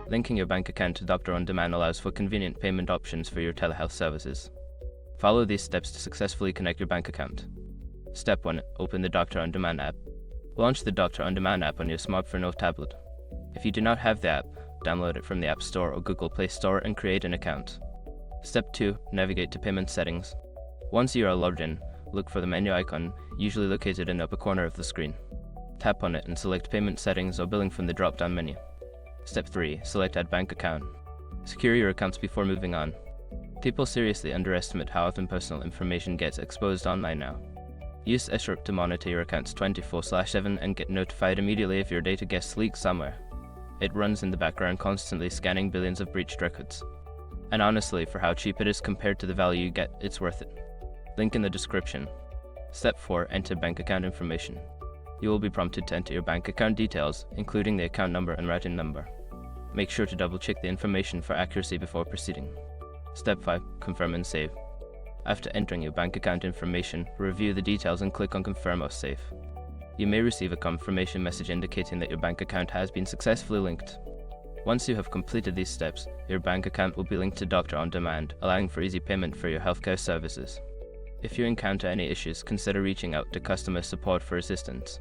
Linking your bank account to Doctor On Demand allows for convenient payment options for your telehealth services. Follow these steps to successfully connect your bank account. Step 1. Open the Doctor On Demand app. Launch the Doctor On Demand app on your smartphone or tablet. If you do not have the app, download it from the App Store or Google Play Store and create an account. Step 2. Navigate to Payment Settings. Once you are logged in, look for the menu icon, usually located in the upper corner of the screen. Tap on it and select Payment Settings or Billing from the drop-down menu. Step 3. Select Add Bank Account. Secure your accounts before moving on. People seriously underestimate how often personal information gets exposed online now. Use Esurp to monitor your accounts 24/7 and get notified immediately if your data gets leaked somewhere. It runs in the background, constantly scanning billions of breached records. And honestly, for how cheap it is compared to the value you get, it's worth it. Link in the description. Step 4. Enter bank account information. You will be prompted to enter your bank account details, including the account number and routing number. Make sure to double-check the information for accuracy before proceeding. Step 5. Confirm and save. After entering your bank account information, review the details and click on Confirm or Save. You may receive a confirmation message indicating that your bank account has been successfully linked. Once you have completed these steps, your bank account will be linked to Doctor On Demand, allowing for easy payment for your healthcare services. If you encounter any issues, consider reaching out to customer support for assistance.